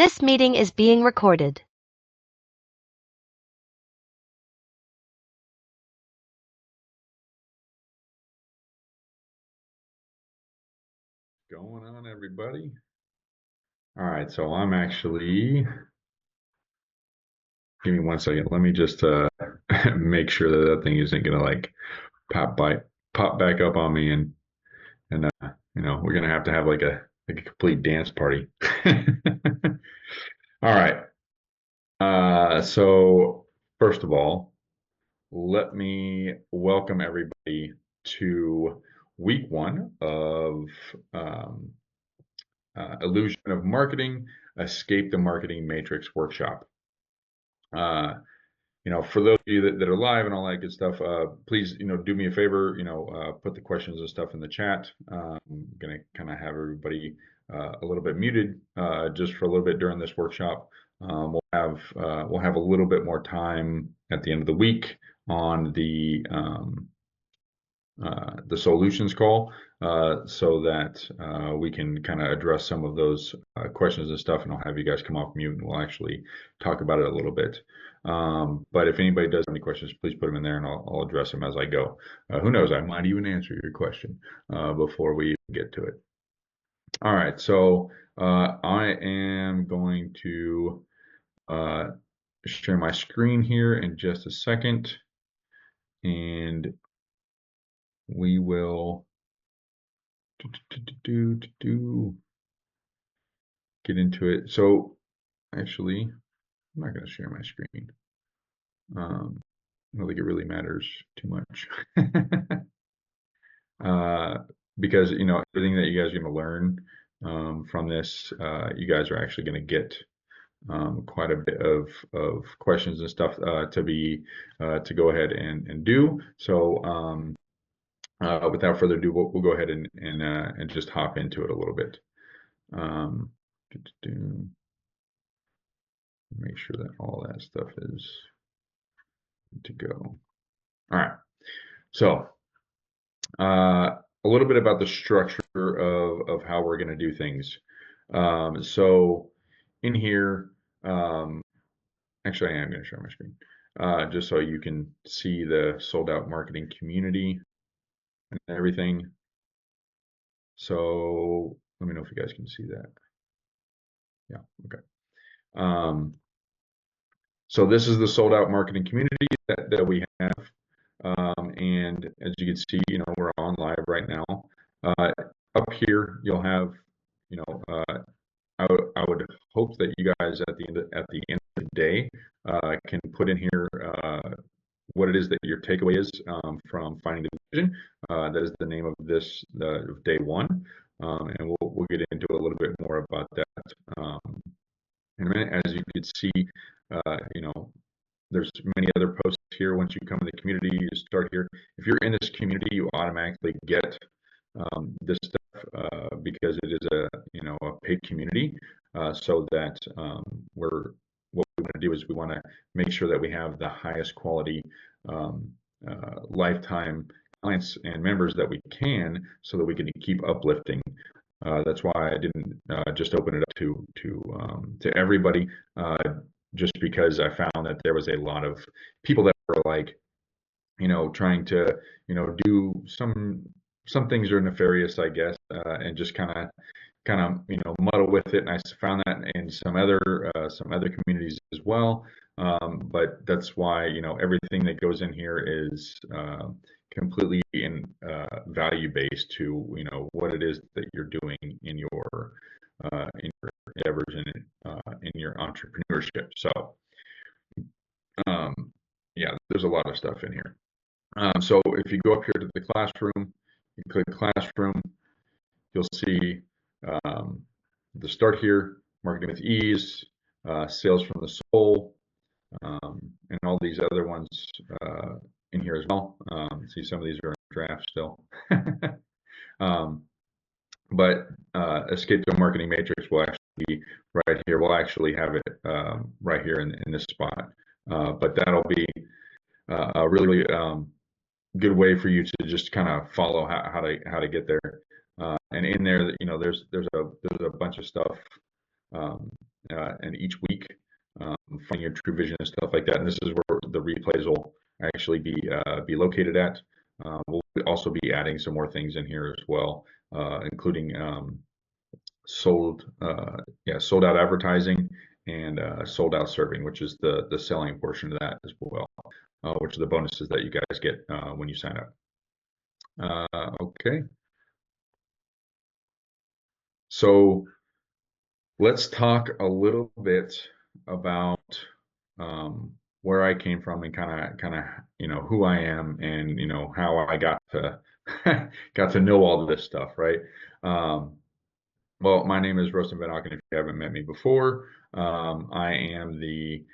This meeting is being recorded. Going on, everybody? All right, so I'm actually, give me 1 second. Let me just make sure that that thing isn't gonna like pop back up on me, and we're gonna have to have like a complete dance party. All right. So first of all, let me welcome everybody to week one of um, Illusion of Marketing, Escape the Marketing Matrix workshop. Uh, for those of you that are live and all that good stuff, please, do me a favor, put the questions and stuff in the chat. I'm gonna kind of have everybody a little bit muted just for a little bit during this workshop. We'll have a little bit more time at the end of the week on the solutions call so that we can kind of address some of those questions and stuff, and I'll have you guys come off mute and we'll actually talk about it a little bit. But if anybody does have any questions, please put them in there and I'll address them as I go. Who knows, I might even answer your question before we get to it. All right, so I am going to share my screen here in just a second, and we will get into it. So actually, I'm not going to share my screen. I don't think it really matters too much. Because everything that you guys are going to learn from this, you guys are actually going to get quite a bit of questions and stuff to go ahead and do. So without further ado, we'll go ahead and just hop into it a little bit. Make sure that all that stuff is good to go. All right. So a little bit about the structure of how we're going to do things. So in here, actually, I am going to share my screen just so you can see the sold out marketing community and everything. So let me know if you guys can see that. Yeah, okay. So this is the sold out marketing community that we have. And as you can see, we're on live right now. Up here, you'll have, I would hope that you guys at the end of the day can put in here what it is that your takeaway is from finding the vision. That is the name of this day one, and we'll get into a little bit more about that in a minute. As you can see, there's many other posts here. Once you come to the community, you start here. If you're in this community, you automatically get this stuff because it is a paid community. So that what we want to do is we want to make sure that we have the highest quality lifetime clients and members that we can, so that we can keep uplifting. That's why I didn't just open it up to everybody. Just because I found that there was a lot of people that were like, trying to, do some things are nefarious, I guess, and just kind of muddle with it. And I found that in some other communities as well. But that's why everything that goes in here is completely value based to what it is that you're doing in your endeavors and in your entrepreneurship. So yeah, there's a lot of stuff in here. So if you go up here to the classroom, you click classroom, you'll see the start here, marketing with ease, sales from the soul, and all these other ones in here as well. See, some of these are in draft still. But escape the marketing matrix will actually be right here. We'll actually have it right here in this spot. But that'll be a really good way for you to just kind of follow how to get there. And in there, there's a bunch of stuff each week, finding your true vision and stuff like that. And this is where the replays will actually be located at. We'll also be adding some more things in here as well, including sold out advertising and sold out serving, which is the selling portion of that as well, which are the bonuses that you guys get when you sign up. Okay, so let's talk a little bit about where I came from and kind of who I am and how I got to got to know all this stuff, right? Um, Well, my name is Roastin Van Auken. If you haven't met me before, I am the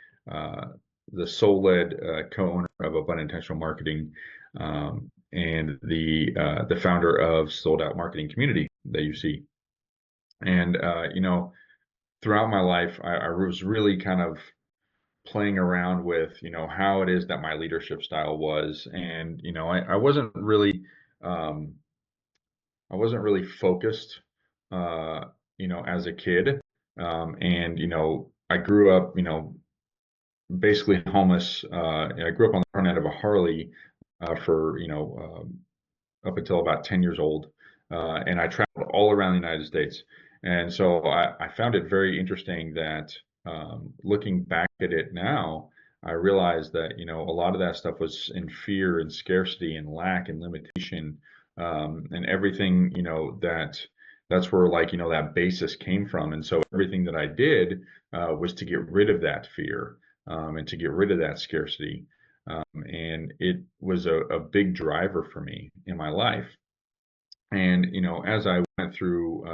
sole-led co-owner of Abundant Intentional Marketing, and the founder of Sold Out Marketing Community that you see. And throughout my life, I was really kind of playing around with how it is that my leadership style was, and um, I wasn't really focused, as a kid. And, I grew up, basically homeless. I grew up on the front end of a Harley for, up until about 10 years old. And I traveled all around the United States. And so I found it very interesting that looking back at it now, I realized that, a lot of that stuff was in fear and scarcity and lack and limitation, and everything, that's where like, that basis came from. And so everything that I did was to get rid of that fear, and to get rid of that scarcity. And it was a big driver for me in my life. And as I went through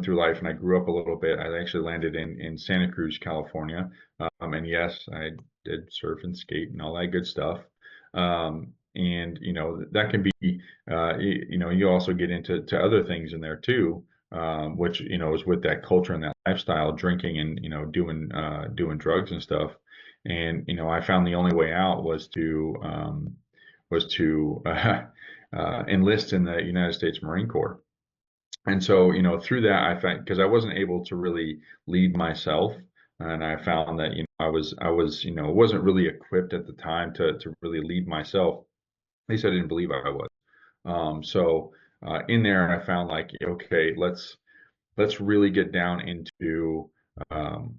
life and I grew up a little bit, I actually landed in Santa Cruz, California. And yes, I did surf and skate and all that good stuff. And that can be, you also get into other things in there too, which is with that culture and that lifestyle, drinking and doing drugs and stuff. And I found the only way out was to enlist in the United States Marine Corps. And so, through that, I found because I wasn't able to really lead myself, and I found that I was wasn't really equipped at the time to really lead myself. At least I didn't believe I was. So in there, I found like, okay, let's really get down into um,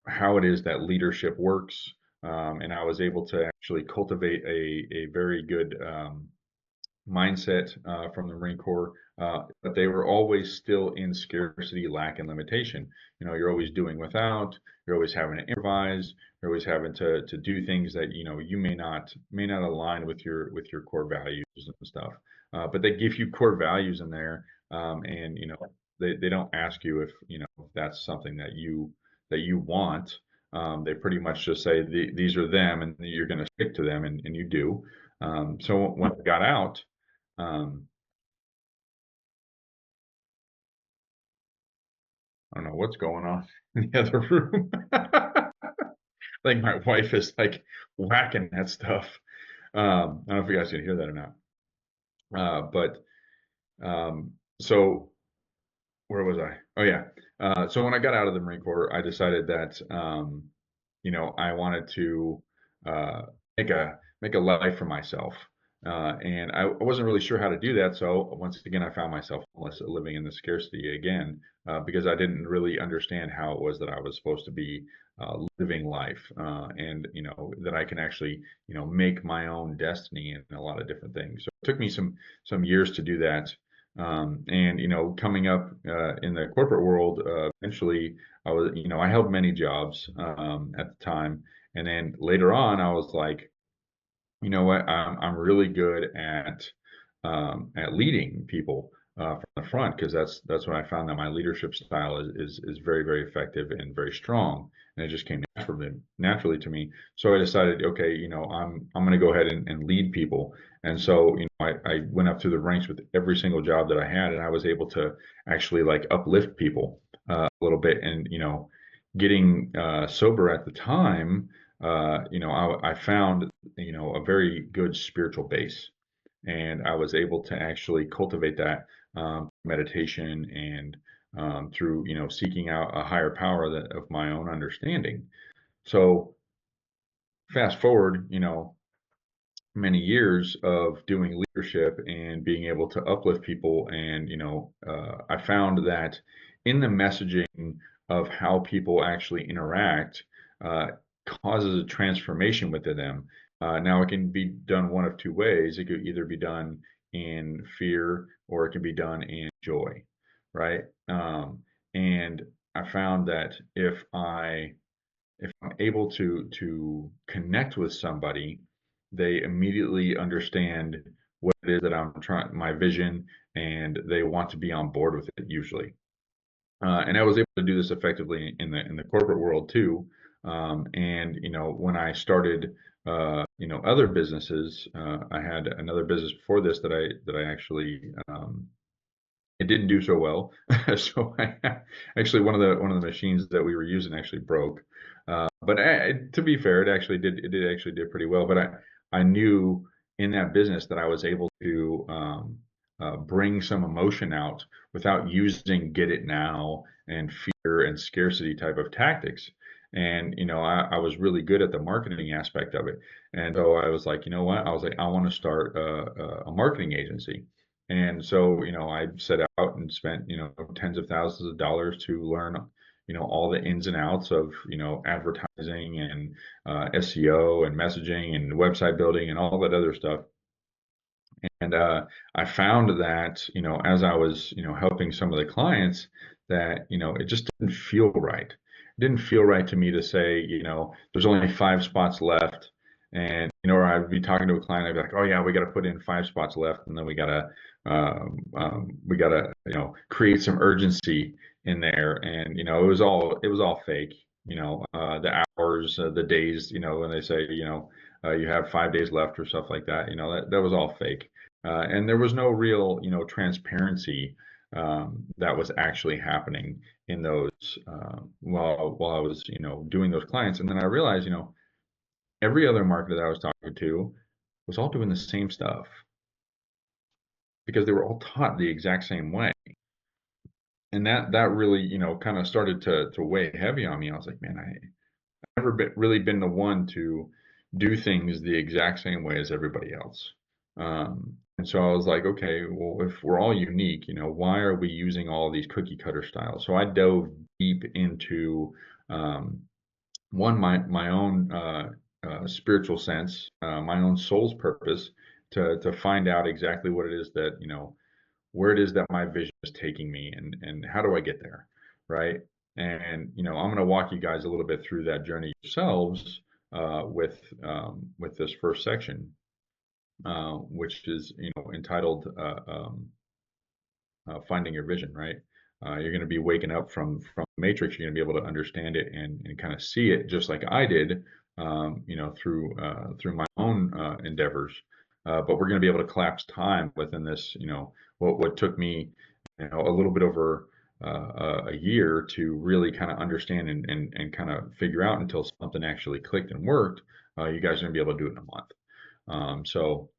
how it is that leadership works. And I was able to actually cultivate a very good mindset from the Marine Corps, but they were always still in scarcity, lack, and limitation. You're always doing without. You're always having to improvise. You're always having to do things that you may not align with your core values and stuff. But they give you core values in there, and they don't ask you if that's something that you want. They pretty much just say these are them, and you're going to stick to them, and you do. So when I got out, um, I don't know what's going on in the other room. Like my wife is like whacking that stuff. I don't know if you guys can hear that or not. But so where was I? Oh yeah. So when I got out of the Marine Corps, I decided that I wanted to uh, make a life for myself, and I wasn't really sure how to do that. So once again, I found myself homeless, living in the scarcity again, because I didn't really understand how it was that I was supposed to be living life, and that I can actually make my own destiny in a lot of different things. So it took me some years to do that. And coming up in the corporate world, eventually I held many jobs at the time, and then later on, I was like, you know what, I'm really good at leading people from the front, because that's when I found that my leadership style is very, very effective and very strong, and it just came naturally to me. So I decided, okay, I'm going to go ahead and lead people. And so I went up through the ranks with every single job that I had, and I was able to actually like uplift people a little bit. And getting sober at the time, I found a very good spiritual base, and I was able to actually cultivate that meditation and through seeking out a higher power of my own understanding. So fast forward, many years of doing leadership and being able to uplift people, and I found that in the messaging of how people actually interact uh, causes a transformation within them. Now it can be done one of two ways. It could either be done in fear or it can be done in joy, right? And I found that if I'm able to connect with somebody, they immediately understand what it is that I'm trying, my vision, and they want to be on board with it usually. And I was able to do this effectively in the corporate world too. And when I started, other businesses, I had another business before this that I actually it didn't do so well. So actually one of the machines that we were using actually broke. But to be fair, it actually did pretty well. But I knew in that business that I was able to bring some emotion out without using get it now and fear and scarcity type of tactics. And I was really good at the marketing aspect of it. And so I was like, you know what? I was like, I want to start a marketing agency. And so, I set out and spent, tens of thousands of dollars to learn, all the ins and outs of, advertising and SEO and messaging and website building and all that other stuff. And I found that, as I was, helping some of the clients, that, it just didn't feel right. It didn't feel right to me to say, there's only 5 spots left. And, or I'd be talking to a client, I'd be like, oh yeah, we got to put in 5 spots left. And then we got to, create some urgency in there. And, it was all fake, the hours, the days, when they say, you have 5 days left or stuff like that, that was all fake. And there was no real, transparency that was actually happening in those while I was, doing those clients. And then I realized, every other marketer that I was talking to was all doing the same stuff because they were all taught the exact same way. And that really, kind of started to weigh heavy on me. I was like, man, I never really been the one to do things the exact same way as everybody else. And so I was like, okay, well, if we're all unique, why are we using all these cookie cutter styles? So I dove deep into one, my own spiritual sense, my own soul's purpose to find out exactly what it is that, where it is that my vision is taking me and how do I get there, right? And I'm going to walk you guys a little bit through that journey yourselves with this first section, which is entitled finding your vision, right? You're going to be waking up from the matrix. You're going to be able to understand it and kind of see it just like I did, through my own endeavors. But we're going to be able to collapse time within this. What took me, a little bit over a year to really kind of understand and kind of figure out until something actually clicked and worked. You guys are going to be able to do it in a month. So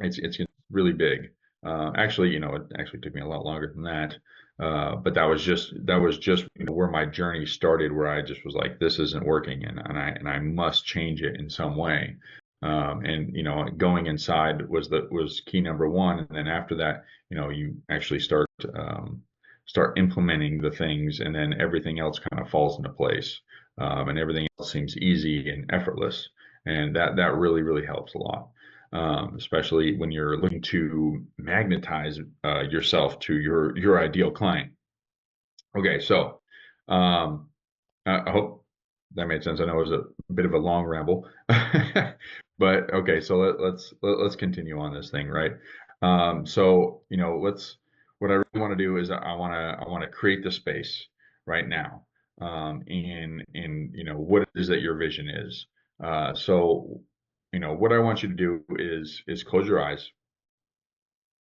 it's really big. Actually, it actually took me a lot longer than that. But that was just where my journey started, where I just was like, this isn't working, and I must change it in some way. And going inside was key number one, and then after that, you actually start implementing the things, and then everything else kind of falls into place, and everything else seems easy and effortless, and that really really helps a lot, especially when you're looking to magnetize yourself to your ideal client. Okay, so um, I hope that made sense. I know it was a bit of a long ramble, but okay. So let's continue on this thing, right? So let's. What I really want to do is I want to create the space right now, in what it is that your vision is. So what I want you to do is close your eyes.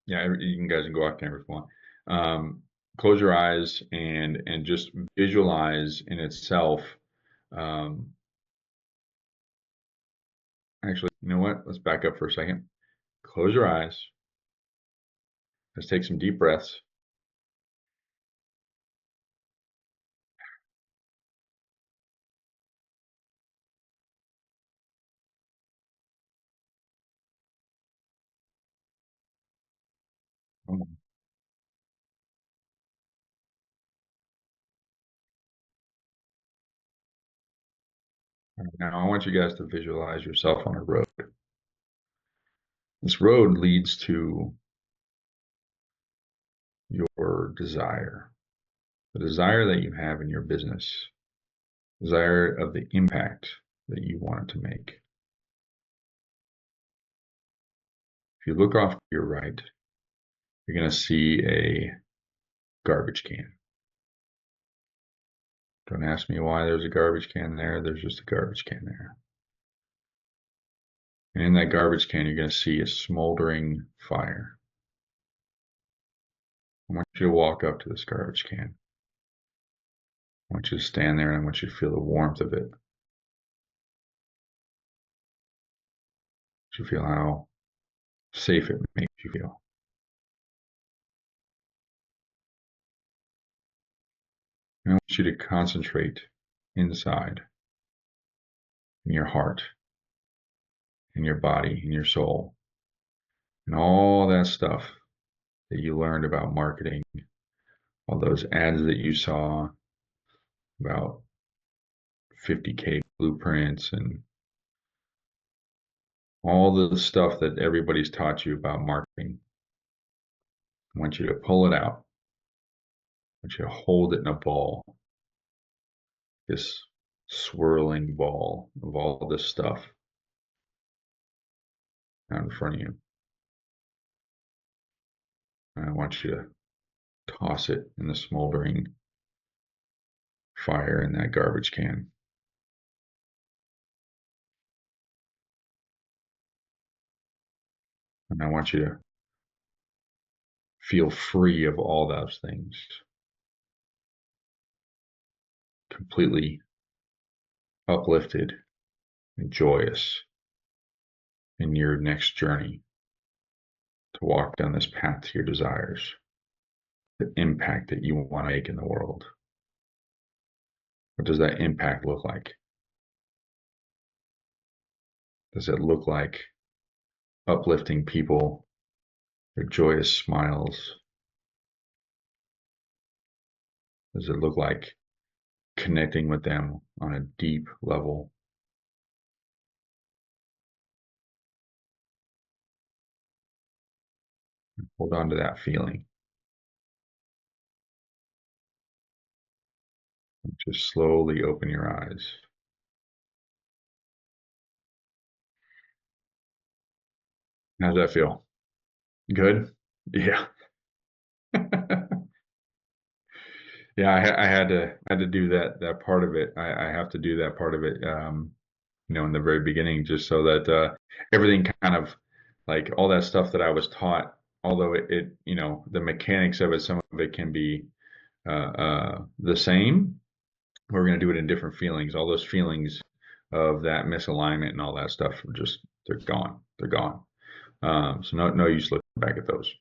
Yeah, you can guys can go off camera if you want. Close your eyes and just visualize in itself. Um, Actually, you know what? Let's back up for a second. Close your eyes. Let's take some deep breaths. Come on. Now I want you guys to visualize yourself on a road. This road leads to your desire, the desire that you have in your business, desire of the impact that you want it to make. If you look off to your right, you're going to see a garbage can. Don't ask me why there's a garbage can there. There's just a garbage can there. And in that garbage can, you're going to see a smoldering fire. I want you to walk up to this garbage can. I want you to stand there and I want you to feel the warmth of it. You feel how safe it makes you feel. And I want you to concentrate inside in your heart, in your body, in your soul, and all that stuff that you learned about marketing, all those ads that you saw about 50K blueprints and all the stuff that everybody's taught you about marketing. I want you to pull it out. I want you to hold it in a ball, this swirling ball of all this stuff out in front of you. And I want you to toss it in the smoldering fire in that garbage can. And I want you to feel free of all those things, completely uplifted and joyous in your next journey to walk down this path to your desires, the impact that you want to make in the world. What does that impact look like? Does it look like uplifting people, their joyous smiles? Does it look like connecting with them on a deep level? Hold on to that feeling. Just slowly open your eyes. How's that feel? Good? Yeah. Yeah, I had to do that part of it. I have to do that part of it, in the very beginning, just so that everything kind of like all that stuff that I was taught, although the mechanics of it, some of it can be the same. We're going to do it in different feelings. All those feelings of that misalignment and all that stuff are just they're gone. They're gone. So no use looking back at those.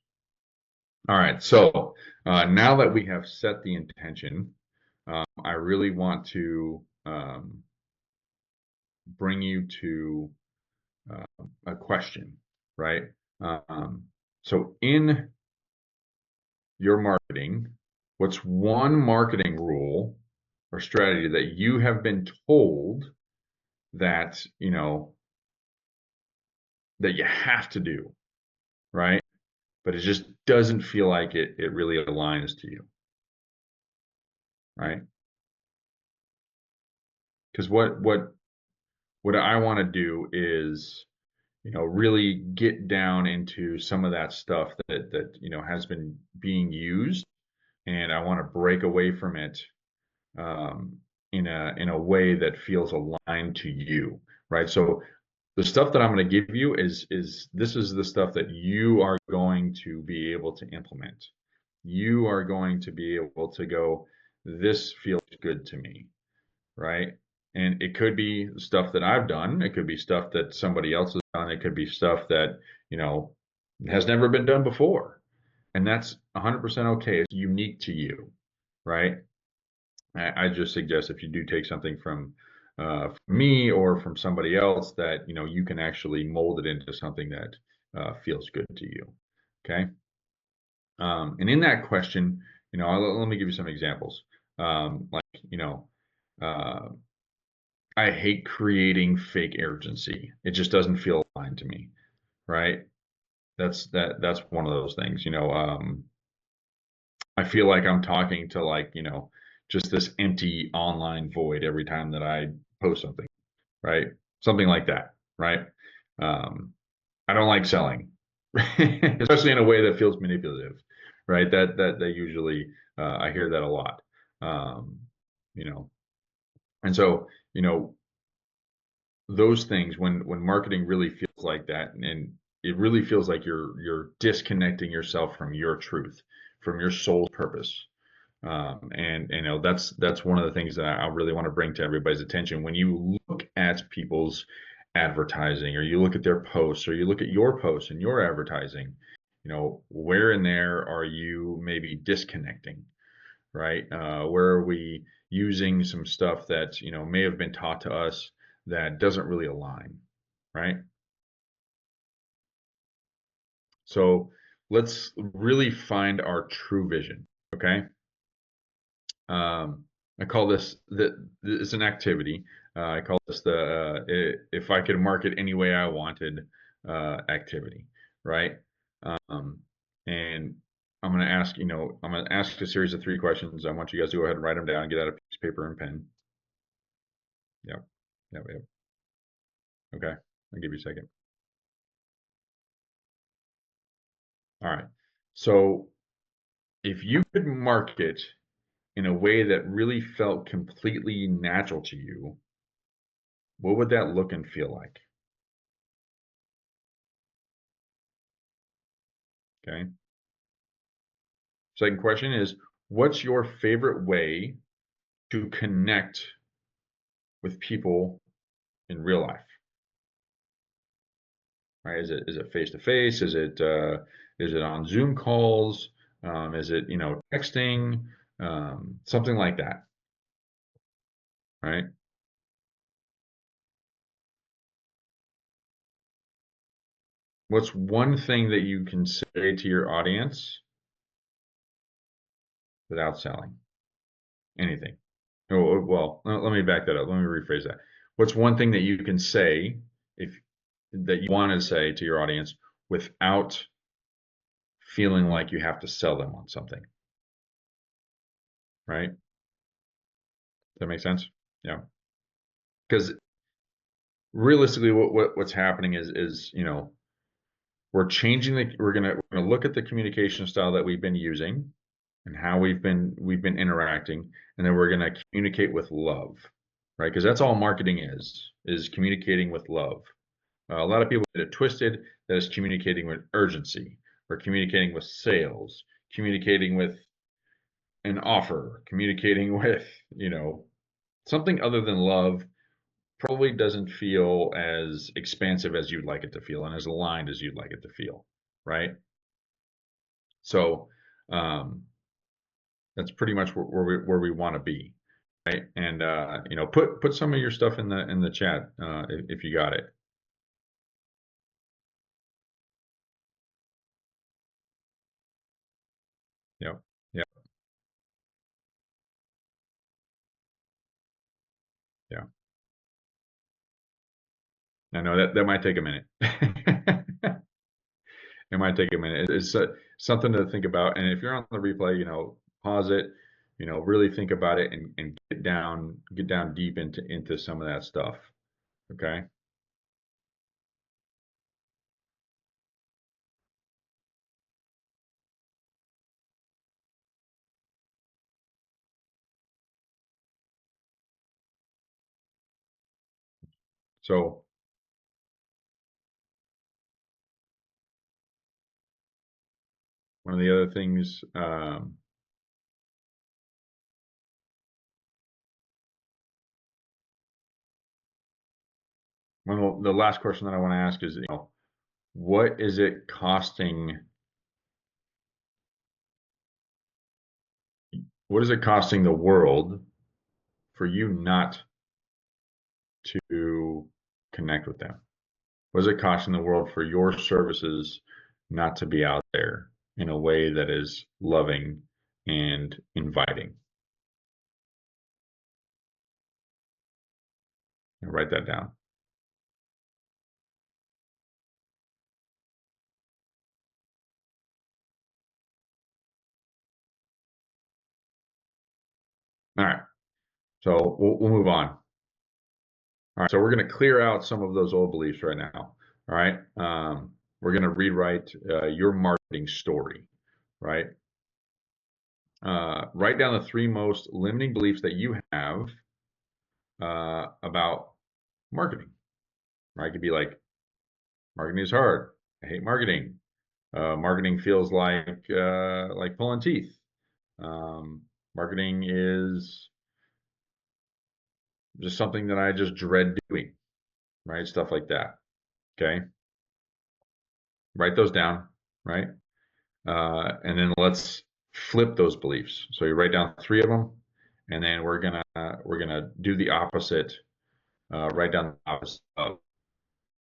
All right. So now that we have set the intention, I really want to bring you to a question, right? Um, so in your marketing, what's one marketing rule or strategy that you have been told that that you have to do, right? But it just doesn't feel like it really aligns to you, right? Because what I want to do is really get down into some of that stuff that has been being used, and I want to break away from it um, in a way that feels aligned to you, right? So the stuff that I'm going to give you is this is the stuff that you are going to be able to implement. You are going to be able to go, this feels good to me, right? And it could be stuff that I've done. It could be stuff that somebody else has done. It could be stuff that, has never been done before. And that's 100% okay. It's unique to you, right? I just suggest if you do take something from me or from somebody else that, you can actually mold it into something that feels good to you. Okay. And in that question, let me give you some examples. Like, uh, I hate creating fake urgency. It just doesn't feel aligned to me, right? That's one of those things. I feel like I'm talking to, like, just this empty online void every time that I post something, right? Something like that, right? Um, I don't like selling, especially in a way that feels manipulative, right? That usually I hear that a lot, um, you know, and so those things, when marketing really feels like that, and it really feels like you're disconnecting yourself from your truth, from your soul's purpose. And that's one of the things that I really want to bring to everybody's attention. When you look at people's advertising, or you look at their posts, or you look at your posts and your advertising, where in there are you maybe disconnecting, right? Where are we using some stuff that may have been taught to us that doesn't really align, right? So let's really find our true vision. Okay. I call this that it's an activity. I call this the if I could market any way I wanted activity, right? Um, and I'm going to ask a series of 3 questions. I want you guys to go ahead and write them down. Get out a piece of paper and pen. Yep, yep, yep. Okay, I'll give you a second. All right. So if you could market in a way that really felt completely natural to you, what would that look and feel like? Okay. Second question is, what's your favorite way to connect with people in real life? Right? Is it face to face? Is it on Zoom calls? Is it texting? Something like that, right? What's one thing that you can say to your audience without selling anything? Well, let me back that up. Let me rephrase that. What's one thing that you can say, if that you want to say to your audience, without feeling like you have to sell them on something, right? Does that make sense? Yeah. Because realistically, what's happening is we're gonna look at the communication style that we've been using and how we've been interacting, and then we're gonna communicate with love, right? Because that's all marketing is communicating with love. A lot of people get it twisted, that is communicating with urgency, or communicating with sales, communicating with an offer, communicating with, something other than love. Probably doesn't feel as expansive as you'd like it to feel, and as aligned as you'd like it to feel, right? So that's pretty much where we want to be, right? And put some of your stuff in the chat if you got it. Yep. Yeah. Yeah. I know that might take a minute. It might take a minute. It's something to think about. And if you're on the replay, pause it, really think about it, and get down deep into some of that stuff. Okay. So one of the other things, the last question that I want to ask is, what is it costing? What is it costing the world for you not to connect with them? What is it costing the world for your services not to be out there? in a way that is loving and inviting. And write that down. All right. So we'll move on. All right. So we're going to clear out some of those old beliefs right now. All right. We're going to rewrite your marketing story. Right. Write down the three most limiting beliefs that you have about marketing. Right. It could be like, marketing is hard. I hate marketing. Marketing feels like pulling teeth. Marketing is just something that I just dread doing, right? Stuff like that. Okay. Write those down, right? And then let's flip those beliefs. So you write down three of them, and then we're gonna do the opposite. Write down the opposite of.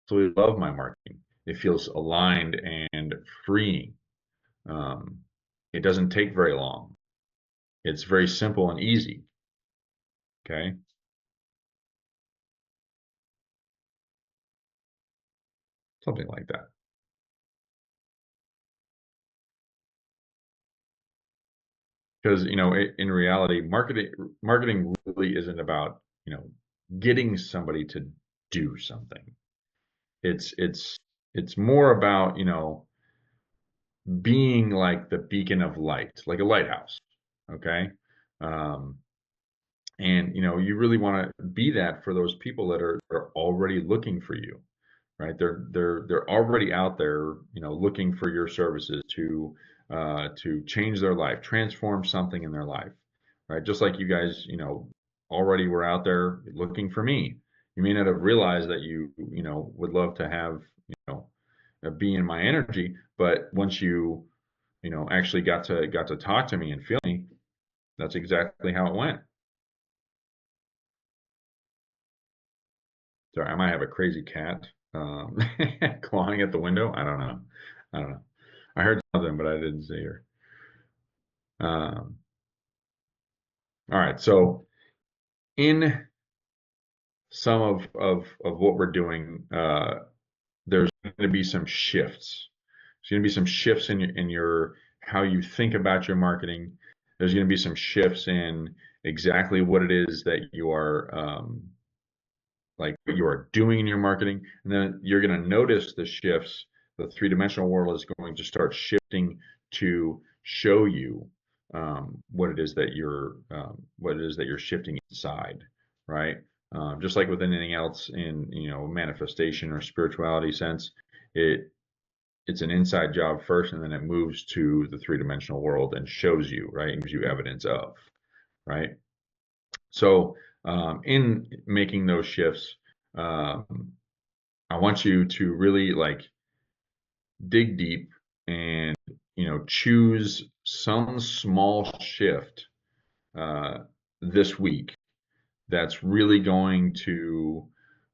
So we love my marketing. It feels aligned and freeing. Um, it doesn't take very long. It's very simple and easy. Okay. Something like that. Because in reality, marketing really isn't about getting somebody to do something. It's more about being like the beacon of light, like a lighthouse. Okay. um, and you really want to be that for those people that are already looking for you, right? They're already out there, looking for your services to change their life, transform something in their life, right? Just like you guys, already were out there looking for me. You may not have realized that you would love to have, be in my energy, but once you actually got to talk to me and feel me, that's exactly how it went. Sorry, I might have a crazy cat um, clawing at the window. I don't know. I don't know. I heard something, but I didn't see her. Um, all right. So in some of what we're doing, there's going to be some shifts. There's going to be some shifts in your how you think about your marketing. There's going to be some shifts in exactly what it is that you are like what you are doing in your marketing, and then you're going to notice the shifts. The three-dimensional world is going to start shifting to show you what it is that you're shifting inside, right? Just like with anything else in manifestation or spirituality sense, it's an inside job first, and then it moves to the three-dimensional world and shows you, right, and gives you evidence of, right? So in making those shifts, um, I want you to really like dig deep and choose some small shift uh, this week that's really going to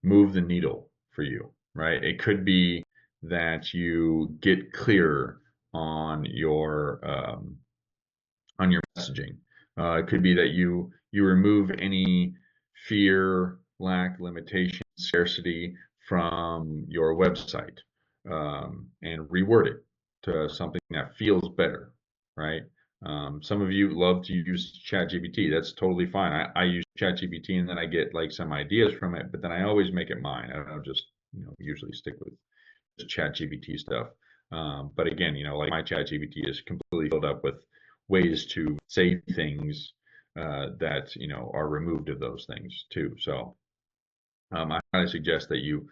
move the needle for you, right? It could be that you get clearer on your messaging. It could be that you remove any fear, lack, limitation, scarcity from your website, and reword it to something that feels better, right? Some of you love to use ChatGPT. That's totally fine. I use ChatGPT and then I get like some ideas from it, but then I always make it mine. I don't just usually stick with the ChatGPT stuff. But again, like my ChatGPT is completely filled up with ways to say things that are removed of those things too. So I highly suggest that you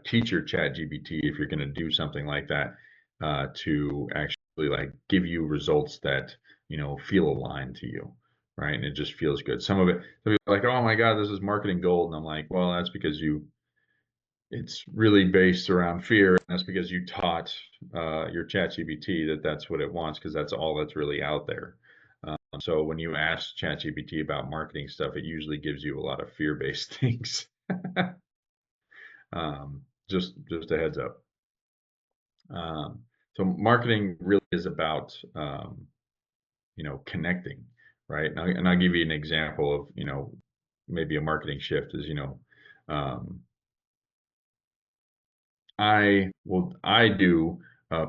teach your ChatGPT if you're going to do something like that to actually like give you results that feel aligned to you, right? And it just feels good. Some people are like, oh my God, this is marketing gold, and I'm like, well, that's because it's really based around fear. And that's because you taught your ChatGPT that that's what it wants, because that's all that's really out there. So when you ask ChatGPT about marketing stuff, it usually gives you a lot of fear-based things. Just a heads up. So marketing really is about, connecting, right? And I'll give you an example of, maybe a marketing shift is, um, I do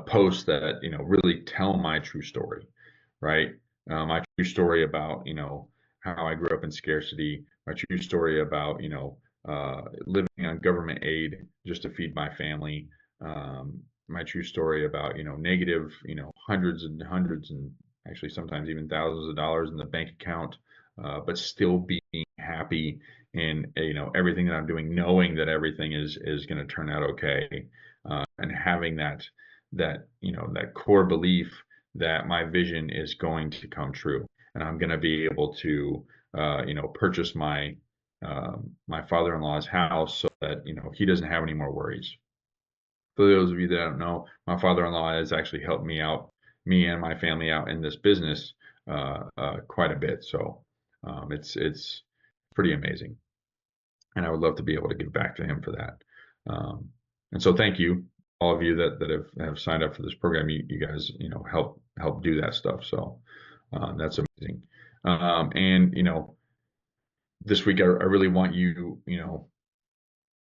posts that, really tell my true story, right? My true story about, how I grew up in scarcity, my true story about, living on government aid just to feed my family, my true story about, negative, hundreds and hundreds and actually sometimes even thousands of dollars in the bank account, but still being happy in, everything that I'm doing, knowing that everything is going to turn out okay, and having that core belief that my vision is going to come true, and I'm going to be able to, purchase my father-in-law's house so that he doesn't have any more worries. For those of you that don't know, my father-in-law has actually helped me and my family out in this business quite a bit. So it's pretty amazing, and I would love to be able to give back to him for that. And so thank you, all of you that have signed up for this program. You guys, help do that stuff. So that's amazing. And this week I really want you,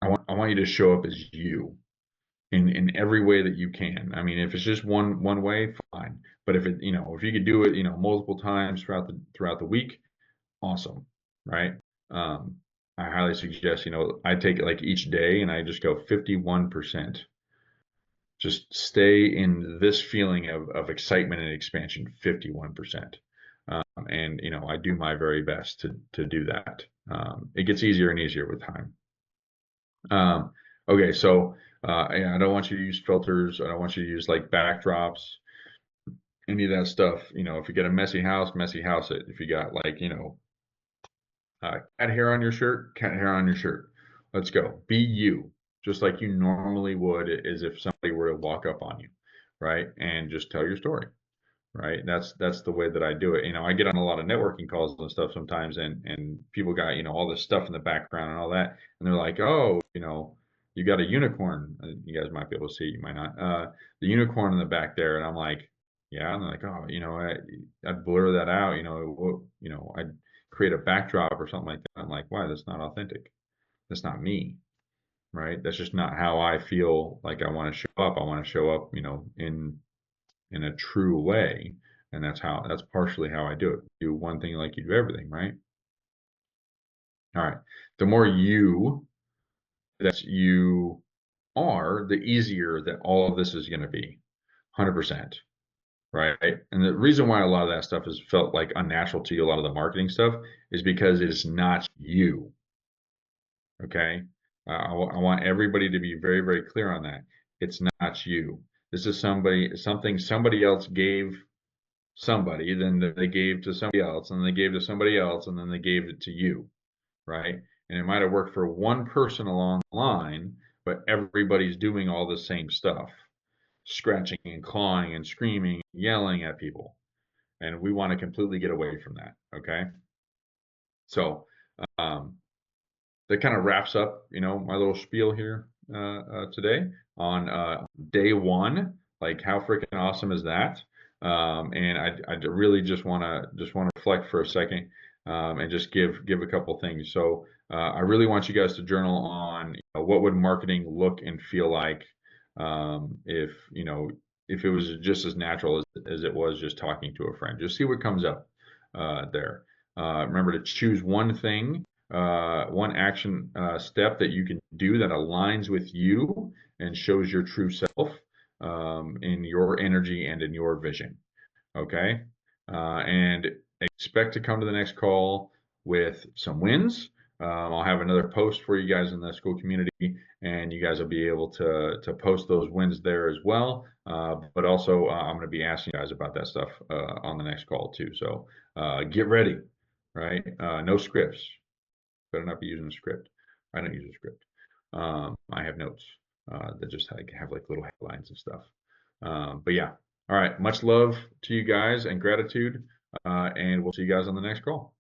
I want you to show up as you in every way that you can. I mean, if it's just one way, fine. But if you could do it, multiple times throughout the week, awesome, right? Um, I highly suggest, I take it like each day and I just go 51%. Just stay in this feeling of excitement and expansion, 51%. And, I do my very best to do that. It gets easier and easier with time. Okay, so I don't want you to use filters. I don't want you to use like backdrops, any of that stuff. If you get a messy house it. If you got like, cat hair on your shirt, cat hair on your shirt. Let's go. Be you, just like you normally would as if somebody were to walk up on you, right? And just tell your story, right? That's the way that I do it. I get on a lot of networking calls and stuff sometimes, and people got all this stuff in the background and all that, and they're like, oh, you got a unicorn. You guys might be able to see it, you might not. The unicorn in the back there, and I'm like, yeah. And they're like, oh, I'd blur that out. I'd create a backdrop or something like that. I'm like, why? That's not authentic. That's not me, right? That's just not how I feel like I want to show up. I want to show up, in a true way. And that's partially how I do it. Do one thing like you do everything, right? All right. The more that you are, the easier that all of this is going to be. 100%. Right. And the reason why a lot of that stuff has felt like unnatural to you, a lot of the marketing stuff, is because it is not you. Okay. I want everybody to be very, very clear on that. It's not you. This is something somebody else gave somebody, then they gave to somebody else, and they gave to somebody else, and then they gave it to you, right? And it might have worked for one person along the line, but everybody's doing all the same stuff, scratching and clawing and screaming, yelling at people. And we want to completely get away from that, okay? So um, that kind of wraps up, my little spiel here today on day one. Like, how freaking awesome is that? And I really just want to reflect for a second, and just give a couple things. So I really want you guys to journal on, what would marketing look and feel like, if it was just as natural as it was just talking to a friend. Just see what comes up there. Remember to choose one action step that you can do that aligns with you and shows your true self, in your energy and in your vision. Okay. And expect to come to the next call with some wins. I'll have another post for you guys in the Skool community, and you guys will be able to post those wins there as well. But also, I'm going to be asking you guys about that stuff on the next call too. So get ready, right? No scripts. Better not be using a script. I don't use a script. I have notes that just have like little headlines and stuff. But yeah. All right. Much love to you guys and gratitude. And we'll see you guys on the next call.